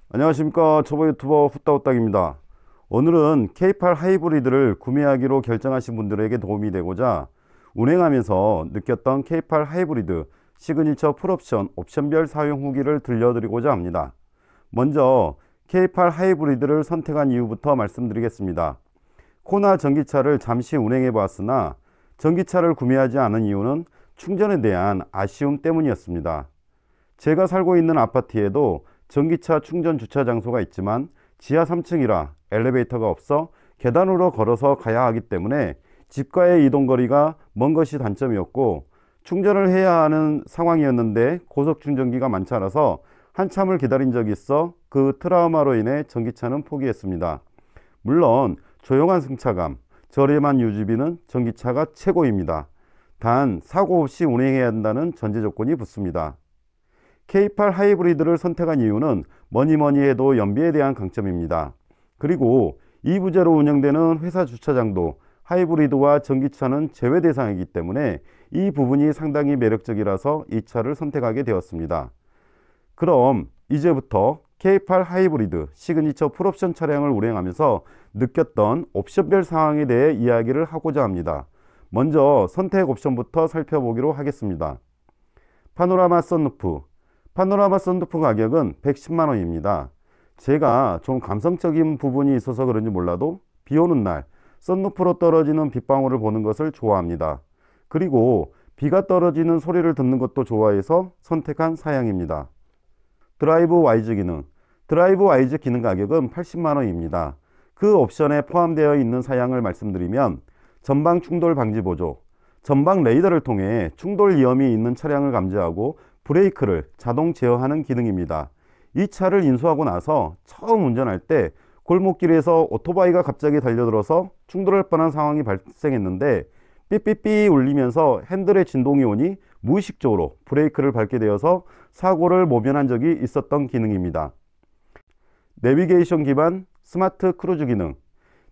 안녕하십니까, 초보 유튜버 후따후딱입니다. 오늘은 K8 하이브리드를 구매하기로 결정하신 분들에게 도움이 되고자 운행하면서 느꼈던 K8 하이브리드 시그니처 풀옵션 옵션별 사용 후기를 들려드리고자 합니다. 먼저 K8 하이브리드를 선택한 이유부터 말씀드리겠습니다. 코나 전기차를 잠시 운행해 보았으나 전기차를 구매하지 않은 이유는 충전에 대한 아쉬움 때문이었습니다. 제가 살고 있는 아파트에도 전기차 충전 주차 장소가 있지만 지하 3층이라 엘리베이터가 없어 계단으로 걸어서 가야 하기 때문에 집과의 이동 거리가 먼 것이 단점이었고, 충전을 해야 하는 상황이었는데 고속 충전기가 많지 않아서 한참을 기다린 적이 있어 그 트라우마로 인해 전기차는 포기했습니다. 물론 조용한 승차감, 저렴한 유지비는 전기차가 최고입니다. 단 사고 없이 운행해야 한다는 전제 조건이 붙습니다. K8 하이브리드를 선택한 이유는 뭐니뭐니 해도 연비에 대한 강점입니다. 그리고 이 부제로 운영되는 회사 주차장도 하이브리드와 전기차는 제외 대상이기 때문에 이 부분이 상당히 매력적이라서 이 차를 선택하게 되었습니다. 그럼 이제부터 K8 하이브리드 시그니처 풀옵션 차량을 운행하면서 느꼈던 옵션별 사항에 대해 이야기를 하고자 합니다. 먼저 선택 옵션부터 살펴보기로 하겠습니다. 파노라마 썬루프. 파노라마 썬루프 가격은 110만원입니다. 제가 좀 감성적인 부분이 있어서 그런지 몰라도 비 오는 날 썬루프로 떨어지는 빗방울을 보는 것을 좋아합니다. 그리고 비가 떨어지는 소리를 듣는 것도 좋아해서 선택한 사양입니다. 드라이브 와이즈 기능. 드라이브 와이즈 기능 가격은 80만원입니다. 그 옵션에 포함되어 있는 사양을 말씀드리면 전방 충돌 방지 보조, 전방 레이더를 통해 충돌 위험이 있는 차량을 감지하고 브레이크를 자동 제어하는 기능입니다. 이 차를 인수하고 나서 처음 운전할 때 골목길에서 오토바이가 갑자기 달려들어서 충돌할 뻔한 상황이 발생했는데 삐삐삐 울리면서 핸들에 진동이 오니 무의식적으로 브레이크를 밟게 되어서 사고를 모면한 적이 있었던 기능입니다. 내비게이션 기반 스마트 크루즈 기능.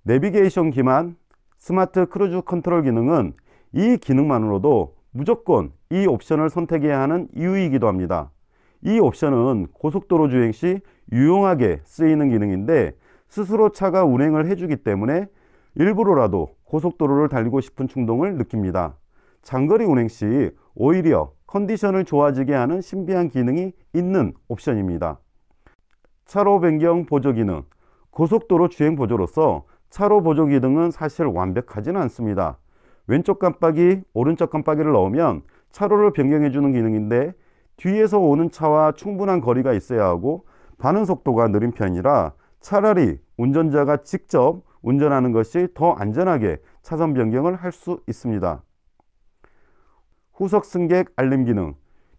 내비게이션 기반 스마트 크루즈 컨트롤 기능은 이 기능만으로도 무조건 이 옵션을 선택해야 하는 이유이기도 합니다. 이 옵션은 고속도로 주행 시 유용하게 쓰이는 기능인데 스스로 차가 운행을 해주기 때문에 일부러라도 고속도로를 달리고 싶은 충동을 느낍니다. 장거리 운행 시 오히려 컨디션을 좋아지게 하는 신비한 기능이 있는 옵션입니다. 차로 변경 보조 기능. 고속도로 주행 보조로서 차로 보조 기능은 사실 완벽하지는 않습니다. 왼쪽 깜빡이, 오른쪽 깜빡이를 넣으면 차로를 변경해 주는 기능인데 뒤에서 오는 차와 충분한 거리가 있어야 하고 반응 속도가 느린 편이라 차라리 운전자가 직접 운전하는 것이 더 안전하게 차선 변경을 할 수 있습니다. 후석 승객 알림 기능.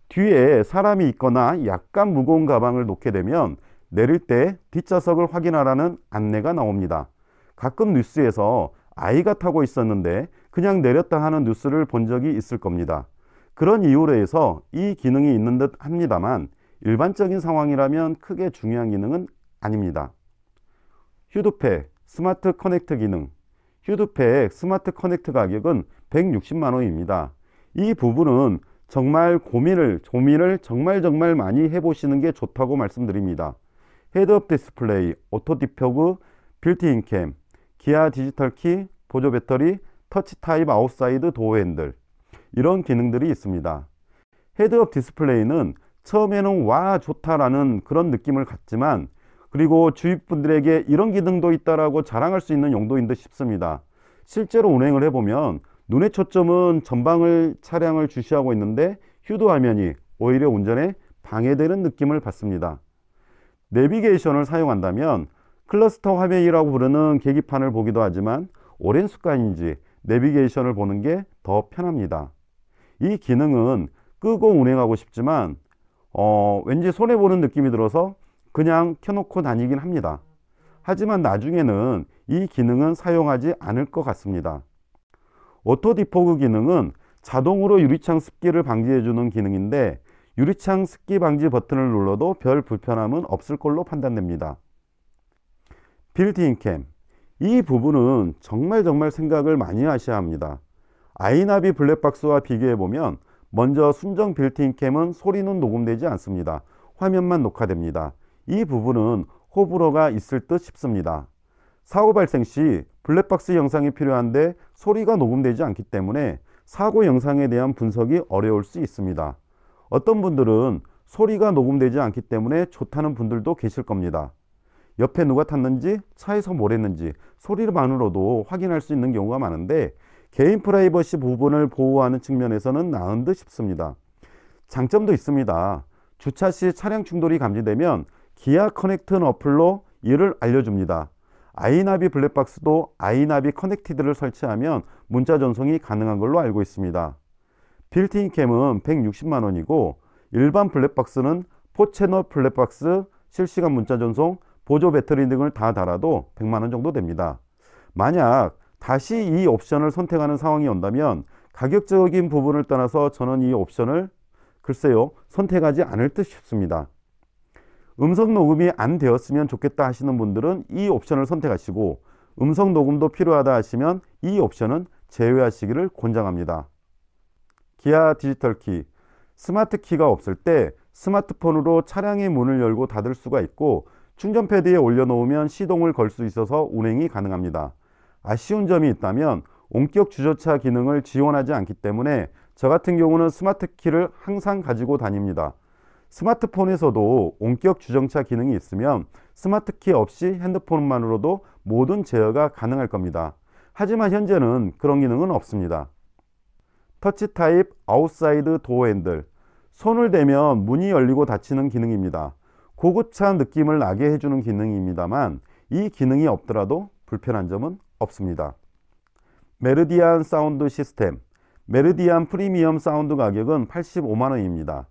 뒤에 사람이 있거나 약간 무거운 가방을 놓게 되면 내릴 때 뒷좌석을 확인하라는 안내가 나옵니다. 가끔 뉴스에서 아이가 타고 있었는데 그냥 내렸다 하는 뉴스를 본 적이 있을 겁니다. 그런 이유로 해서 이 기능이 있는 듯 합니다만 일반적인 상황이라면 크게 중요한 기능은 아닙니다. 휴드팩 스마트 커넥트 기능. 휴드팩 스마트 커넥트 가격은 160만원입니다. 이 부분은 정말 고민을 정말 많이 해보시는 게 좋다고 말씀드립니다. 헤드업 디스플레이, 오토 디표그, 빌트인 캠, 기아 디지털 키, 보조 배터리, 터치 타입 아웃사이드 도어 핸들, 이런 기능들이 있습니다. 헤드업 디스플레이는 처음에는 와 좋다라는 그런 느낌을 갖지만, 그리고 주위 분들에게 이런 기능도 있다라고 자랑할 수 있는 용도인 듯 싶습니다. 실제로 운행을 해보면 눈의 초점은 전방을 차량을 주시하고 있는데 휴드 화면이 오히려 운전에 방해되는 느낌을 받습니다. 내비게이션을 사용한다면 클러스터 화면이라고 부르는 계기판을 보기도 하지만 오랜 습관인지 내비게이션을 보는 게 더 편합니다. 이 기능은 끄고 운행하고 싶지만 왠지 손해보는 느낌이 들어서 그냥 켜놓고 다니긴 합니다. 하지만 나중에는 이 기능은 사용하지 않을 것 같습니다. 오토 디포그 기능은 자동으로 유리창 습기를 방지해주는 기능인데 유리창 습기 방지 버튼을 눌러도 별 불편함은 없을 걸로 판단됩니다. 빌트인 캠. 이 부분은 정말 생각을 많이 하셔야 합니다. 아이나비 블랙박스와 비교해보면 먼저 순정 빌트인 캠은 소리는 녹음되지 않습니다. 화면만 녹화됩니다. 이 부분은 호불호가 있을 듯 싶습니다. 사고 발생 시 블랙박스 영상이 필요한데 소리가 녹음되지 않기 때문에 사고 영상에 대한 분석이 어려울 수 있습니다. 어떤 분들은 소리가 녹음되지 않기 때문에 좋다는 분들도 계실 겁니다. 옆에 누가 탔는지, 차에서 뭘 했는지 소리만으로도 확인할 수 있는 경우가 많은데 개인 프라이버시 부분을 보호하는 측면에서는 나은 듯 싶습니다. 장점도 있습니다. 주차 시 차량 충돌이 감지되면 기아 커넥트 어플로 이를 알려줍니다. 아이나비 블랙박스도 아이나비 커넥티드를 설치하면 문자 전송이 가능한 걸로 알고 있습니다. 빌트인 캠은 160만 원이고 일반 블랙박스는 4채널 블랙박스, 실시간 문자 전송, 보조 배터리 등을 다 달아도 100만 원 정도 됩니다. 만약 다시 이 옵션을 선택하는 상황이 온다면 가격적인 부분을 떠나서 저는 이 옵션을 글쎄요 선택하지 않을 듯 싶습니다. 음성 녹음이 안 되었으면 좋겠다 하시는 분들은 이 옵션을 선택하시고 음성 녹음도 필요하다 하시면 이 옵션은 제외하시기를 권장합니다. 기아 디지털 키, 스마트 키가 없을 때 스마트폰으로 차량의 문을 열고 닫을 수가 있고 충전 패드에 올려놓으면 시동을 걸 수 있어서 운행이 가능합니다. 아쉬운 점이 있다면 원격 주저차 기능을 지원하지 않기 때문에 저 같은 경우는 스마트 키를 항상 가지고 다닙니다. 스마트폰에서도 원격 주정차 기능이 있으면 스마트 키 없이 핸드폰만으로도 모든 제어가 가능할 겁니다. 하지만 현재는 그런 기능은 없습니다. 터치 타입 아웃사이드 도어 핸들, 손을 대면 문이 열리고 닫히는 기능입니다. 고급차 느낌을 나게 해주는 기능입니다만 이 기능이 없더라도 불편한 점은 없습니다. 메르디안 사운드 시스템, 메르디안 프리미엄 사운드 가격은 85만 원입니다.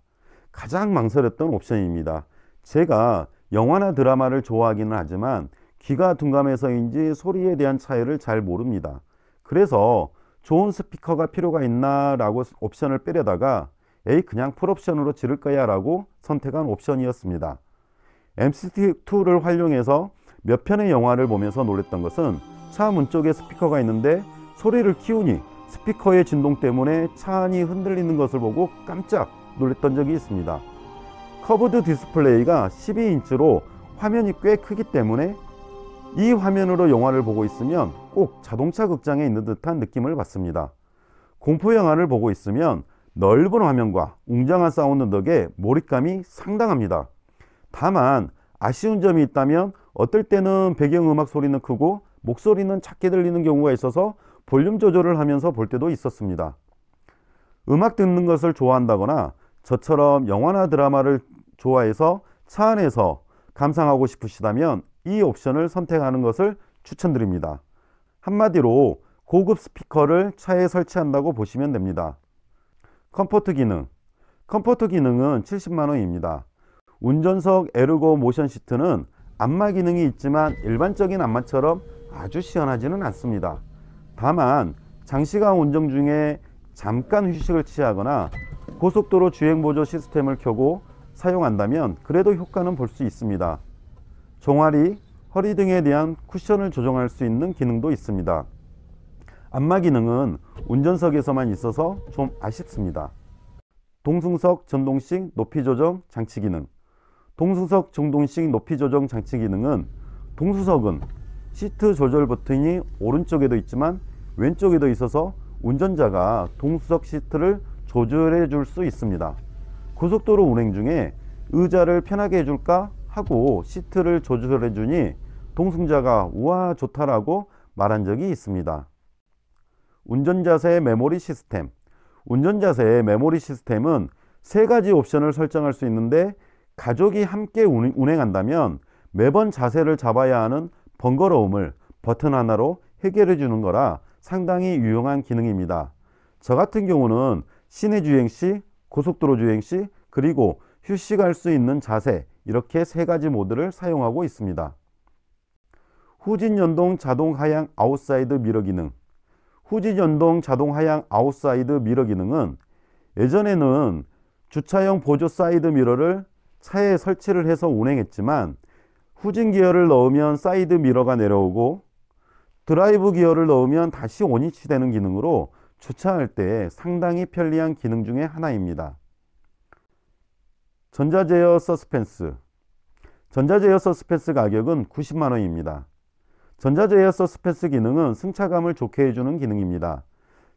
가장 망설였던 옵션입니다. 제가 영화나 드라마를 좋아하기는 하지만 귀가 둔감해서인지 소리에 대한 차이를 잘 모릅니다. 그래서 좋은 스피커가 필요가 있나 라고 옵션을 빼려다가 그냥 풀옵션으로 지를 거야 라고 선택한 옵션이었습니다. MCT2를 활용해서 몇 편의 영화를 보면서 놀랬던 것은 차 문 쪽에 스피커가 있는데 소리를 키우니 스피커의 진동 때문에 차 안이 흔들리는 것을 보고 깜짝 놀랬던 적이 있습니다. 커브드 디스플레이가 12인치로 화면이 꽤 크기 때문에 이 화면으로 영화를 보고 있으면 꼭 자동차 극장에 있는 듯한 느낌을 받습니다. 공포 영화를 보고 있으면 넓은 화면과 웅장한 사운드 덕에 몰입감이 상당합니다. 다만 아쉬운 점이 있다면 어떨 때는 배경음악 소리는 크고 목소리는 작게 들리는 경우가 있어서 볼륨 조절을 하면서 볼 때도 있었습니다. 음악 듣는 것을 좋아한다거나 저처럼 영화나 드라마를 좋아해서 차 안에서 감상하고 싶으시다면 이 옵션을 선택하는 것을 추천드립니다. 한마디로 고급 스피커를 차에 설치한다고 보시면 됩니다. 컴포트 기능, 컴포트 기능은 70만 원입니다. 운전석 에르고 모션 시트는 안마 기능이 있지만 일반적인 안마처럼 아주 시원하지는 않습니다. 다만 장시간 운전 중에 잠깐 휴식을 취하거나 고속도로 주행보조 시스템을 켜고 사용한다면 그래도 효과는 볼 수 있습니다. 종아리, 허리 등에 대한 쿠션을 조정할 수 있는 기능도 있습니다. 안마 기능은 운전석에서만 있어서 좀 아쉽습니다. 동승석 전동식 높이 조정 장치 기능, 동승석 전동식 높이 조정 장치 기능은 동수석은 시트 조절 버튼이 오른쪽에도 있지만 왼쪽에도 있어서 운전자가 동수석 시트를 조절해 줄 수 있습니다. 고속도로 운행 중에 의자를 편하게 해줄까 하고 시트를 조절해 주니 동승자가 우와 좋다라고 말한 적이 있습니다. 운전자세 메모리 시스템, 운전자세 메모리 시스템은 세 가지 옵션을 설정할 수 있는데 가족이 함께 운행한다면 매번 자세를 잡아야 하는 번거로움을 버튼 하나로 해결해 주는 거라 상당히 유용한 기능입니다. 저 같은 경우는 시내 주행 시, 고속도로 주행 시, 그리고 휴식할 수 있는 자세 이렇게 세 가지 모드를 사용하고 있습니다. 후진 연동 자동 하향 아웃사이드 미러 기능, 후진 연동 자동 하향 아웃사이드 미러 기능은 예전에는 주차용 보조 사이드 미러를 차에 설치를 해서 운행했지만 후진 기어를 넣으면 사이드 미러가 내려오고 드라이브 기어를 넣으면 다시 원위치 되는 기능으로 주차할 때 상당히 편리한 기능 중에 하나입니다. 전자제어 서스펜스, 전자제어 서스펜스 가격은 90만원입니다. 전자제어 서스펜스 기능은 승차감을 좋게 해주는 기능입니다.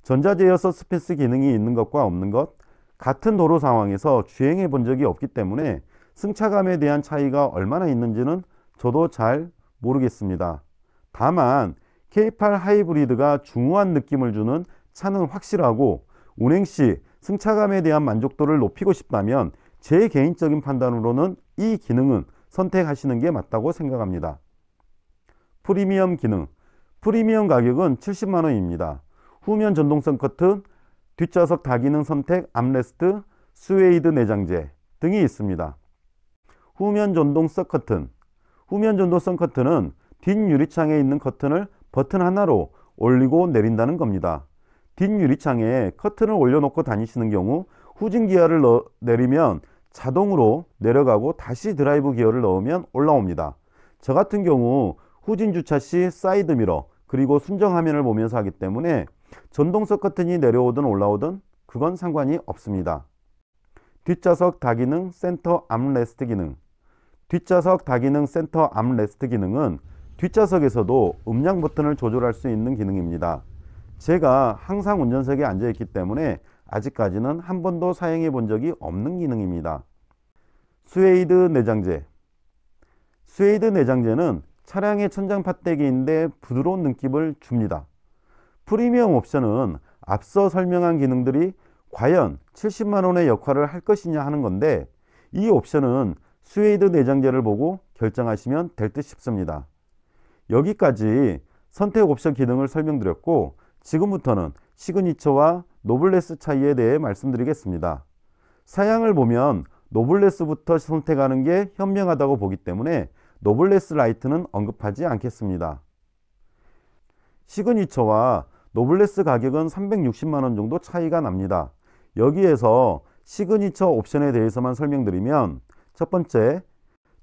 전자제어 서스펜스 기능이 있는 것과 없는 것, 같은 도로 상황에서 주행해 본 적이 없기 때문에 승차감에 대한 차이가 얼마나 있는지는 저도 잘 모르겠습니다. 다만 K8 하이브리드가 중후한 느낌을 주는 차는 확실하고 운행 시 승차감에 대한 만족도를 높이고 싶다면 제 개인적인 판단으로는 이 기능은 선택하시는 게 맞다고 생각합니다. 프리미엄 기능. 프리미엄 가격은 70만원입니다. 후면 전동성 커튼, 뒷좌석 다기능 선택 암레스트, 스웨이드 내장재 등이 있습니다. 후면 전동성 커튼. 후면 전동성 커튼은 뒷유리창에 있는 커튼을 버튼 하나로 올리고 내린다는 겁니다. 뒷유리창에 커튼을 올려놓고 다니시는 경우 후진 기어를 내리면 자동으로 내려가고 다시 드라이브 기어를 넣으면 올라옵니다. 저 같은 경우 후진 주차 시 사이드 미러 그리고 순정 화면을 보면서 하기 때문에 전동석 커튼이 내려오든 올라오든 그건 상관이 없습니다. 뒷좌석 다기능 센터 암레스트 기능. 뒷좌석 다기능 센터 암레스트 기능은 뒷좌석에서도 음량 버튼을 조절할 수 있는 기능입니다. 제가 항상 운전석에 앉아 있기 때문에 아직까지는 한 번도 사용해 본 적이 없는 기능입니다. 스웨이드 내장재. 스웨이드 내장재는 차량의 천장 팥대기인데 부드러운 느낌을 줍니다. 프리미엄 옵션은 앞서 설명한 기능들이 과연 70만원의 역할을 할 것이냐 하는 건데 이 옵션은 스웨이드 내장재를 보고 결정하시면 될 듯 싶습니다. 여기까지 선택 옵션 기능을 설명드렸고 지금부터는 시그니처와 노블레스 차이에 대해 말씀드리겠습니다. 사양을 보면 노블레스부터 선택하는 게 현명하다고 보기 때문에 노블레스 라이트는 언급하지 않겠습니다. 시그니처와 노블레스 가격은 360만원 정도 차이가 납니다. 여기에서 시그니처 옵션에 대해서만 설명드리면 첫 번째,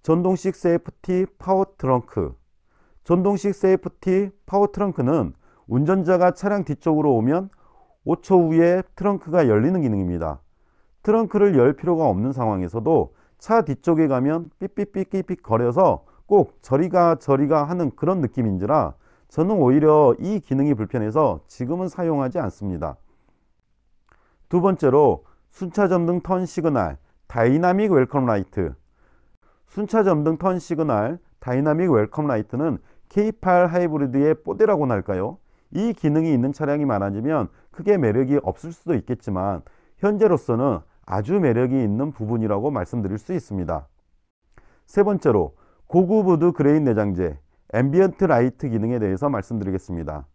전동식 세이프티 파워 트렁크. 전동식 세이프티 파워 트렁크는 운전자가 차량 뒤쪽으로 오면 5초 후에 트렁크가 열리는 기능입니다. 트렁크를 열 필요가 없는 상황에서도 차 뒤쪽에 가면 삐삐삐삐삐 거려서 꼭 저리가 하는 그런 느낌인지라 저는 오히려 이 기능이 불편해서 지금은 사용하지 않습니다. 두 번째로 순차 점등 턴 시그널 다이나믹 웰컴 라이트. 순차 점등 턴 시그널 다이나믹 웰컴 라이트는 K8 하이브리드의 뽀대라고나 할까요? 이 기능이 있는 차량이 많아지면 크게 매력이 없을 수도 있겠지만 현재로서는 아주 매력이 있는 부분이라고 말씀드릴 수 있습니다. 세 번째로 고급 우드 그레인 내장재 앰비언트 라이트 기능에 대해서 말씀드리겠습니다.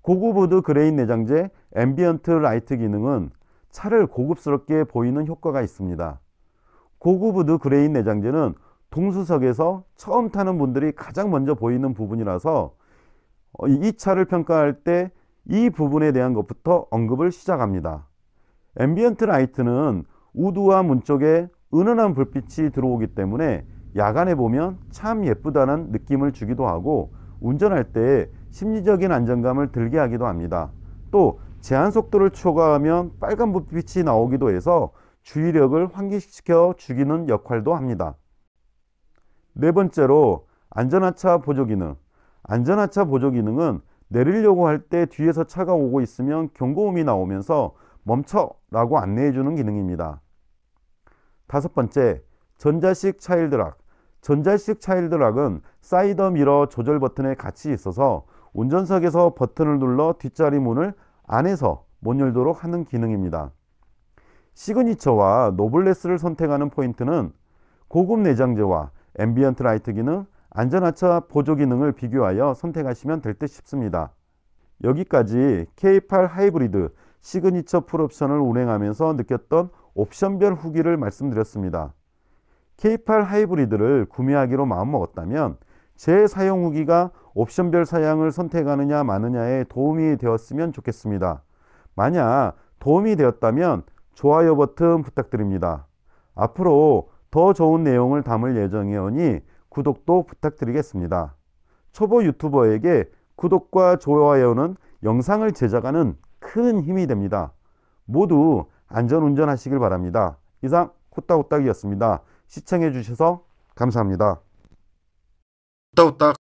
고급 우드 그레인 내장재 앰비언트 라이트 기능은 차를 고급스럽게 보이는 효과가 있습니다. 고급 우드 그레인 내장재는 동수석에서 처음 타는 분들이 가장 먼저 보이는 부분이라서 이 차를 평가할 때 이 부분에 대한 것부터 언급을 시작합니다. 앰비언트 라이트는 우드와 문 쪽에 은은한 불빛이 들어오기 때문에 야간에 보면 참 예쁘다는 느낌을 주기도 하고 운전할 때 심리적인 안정감을 들게 하기도 합니다. 또 제한 속도를 초과하면 빨간 불빛이 나오기도 해서 주의력을 환기시켜 주기는 역할도 합니다. 네 번째로 안전하차 보조 기능. 안전하차 보조 기능은 내리려고 할 때 뒤에서 차가 오고 있으면 경고음이 나오면서 멈춰 라고 안내해 주는 기능입니다. 다섯 번째, 전자식 차일드락. 전자식 차일드락은 사이드 미러 조절 버튼에 같이 있어서 운전석에서 버튼을 눌러 뒷자리 문을 안에서 못 열도록 하는 기능입니다. 시그니처와 노블레스를 선택하는 포인트는 고급 내장재와 앰비언트 라이트 기능, 안전하차 보조 기능을 비교하여 선택하시면 될 듯 싶습니다. 여기까지 K8 하이브리드 시그니처 풀옵션을 운행하면서 느꼈던 옵션별 후기를 말씀드렸습니다. K8 하이브리드를 구매하기로 마음먹었다면 제 사용 후기가 옵션별 사양을 선택하느냐 마느냐에 도움이 되었으면 좋겠습니다. 만약 도움이 되었다면 좋아요 버튼 부탁드립니다. 앞으로 더 좋은 내용을 담을 예정이오니 구독도 부탁드리겠습니다. 초보 유튜버에게 구독과 좋아요는 영상을 제작하는 큰 힘이 됩니다. 모두 안전운전 하시길 바랍니다. 이상 후딱후딱이었습니다. 시청해 주셔서 감사합니다. 후딱후딱